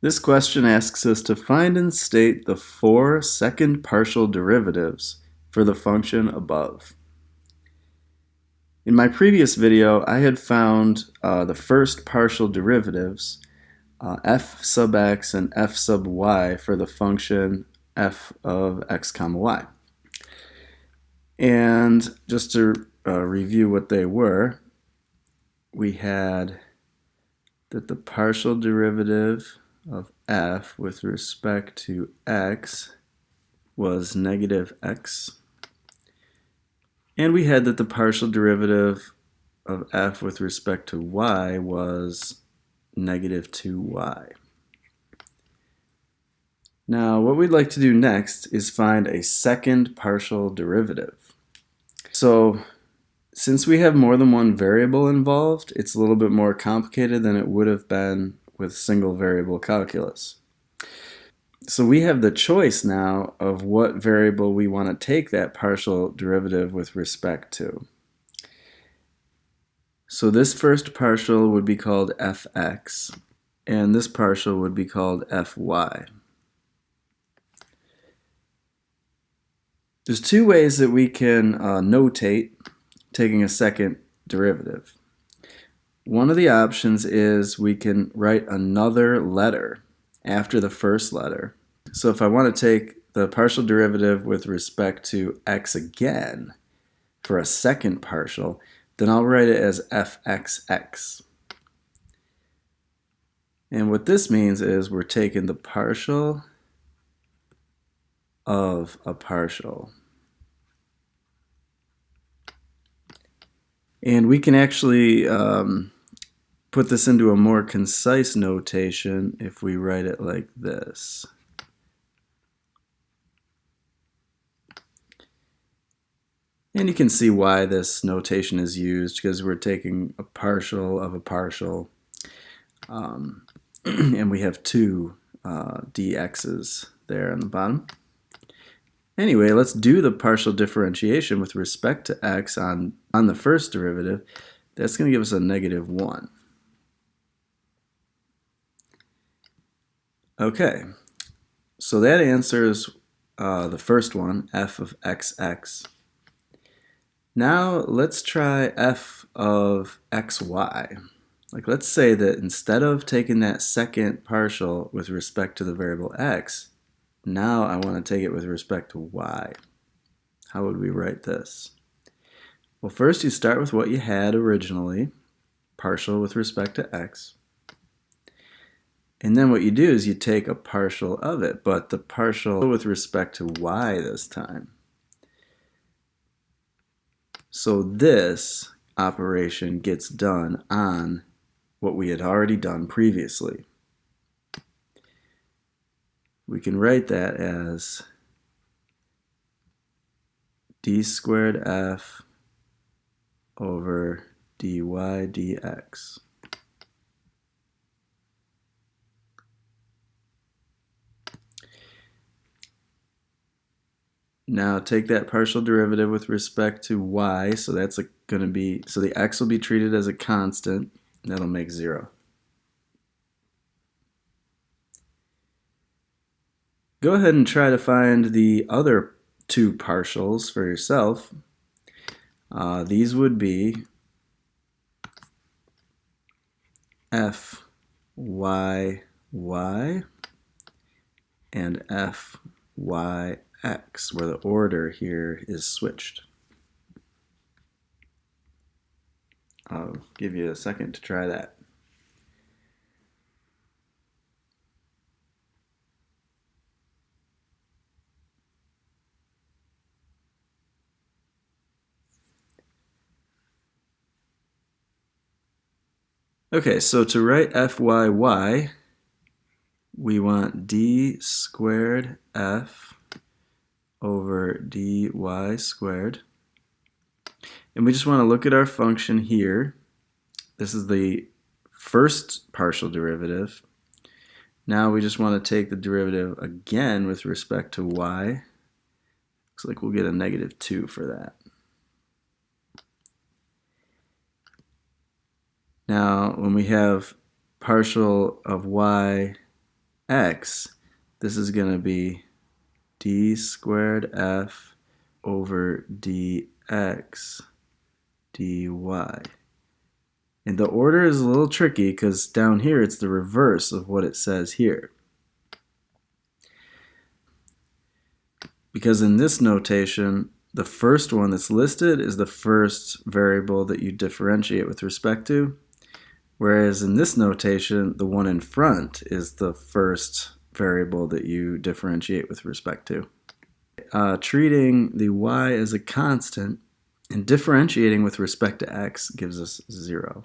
This question asks us to find and state the four second partial derivatives for the function above. In my previous video, I had found the first partial derivatives, f sub x and f sub y, for the function f of x comma y. And just to review what they were, we had that the partial derivative of f with respect to x was negative x. And we had that the partial derivative of f with respect to y was negative 2y. Now, what we'd like to do next is find a second partial derivative. So, since we have more than one variable involved, it's a little bit more complicated than it would have been with single variable calculus. So we have the choice now of what variable we want to take that partial derivative with respect to. So this first partial would be called fx, and this partial would be called fy. There's two ways that we can notate taking a second derivative. One of the options is we can write another letter after the first letter. So if I want to take the partial derivative with respect to x again for a second partial, then I'll write it as fxx. And what this means is we're taking the partial of a partial. And we can actually put this into a more concise notation if we write it like this. And you can see why this notation is used, because we're taking a partial of a partial, and we have two dx's there on the bottom. Anyway, let's do the partial differentiation with respect to x on the first derivative. That's going to give us a negative 1. Okay, so that answers the first one, f of xx. Now let's try f of xy. Like, let's say that instead of taking that second partial with respect to the variable x, now I want to take it with respect to y. How would we write this? Well, first you start with what you had originally, partial with respect to x. And then what you do is you take a partial of it, but the partial with respect to y this time. So this operation gets done on what we had already done previously. We can write that as d squared f over dy dx. Now take that partial derivative with respect to y, so that's going to be, so the x will be treated as a constant. That'll make 0. Go ahead and try to find the other two partials for yourself. These would be fyy and fyx, where the order here is switched. I'll give you a second to try that. Okay, so to write fyy, we want d squared f over dy squared. And we just want to look at our function here. This is the first partial derivative. Now we just want to take the derivative again with respect to y. Looks like we'll get a negative 2 for that. Now, when we have partial of y x, this is going to be d squared f over dx dy. And the order is a little tricky because down here it's the reverse of what it says here. Because in this notation, the first one that's listed is the first variable that you differentiate with respect to, whereas in this notation, the one in front is the first variable that you differentiate with respect to. Treating the y as a constant and differentiating with respect to x gives us 0.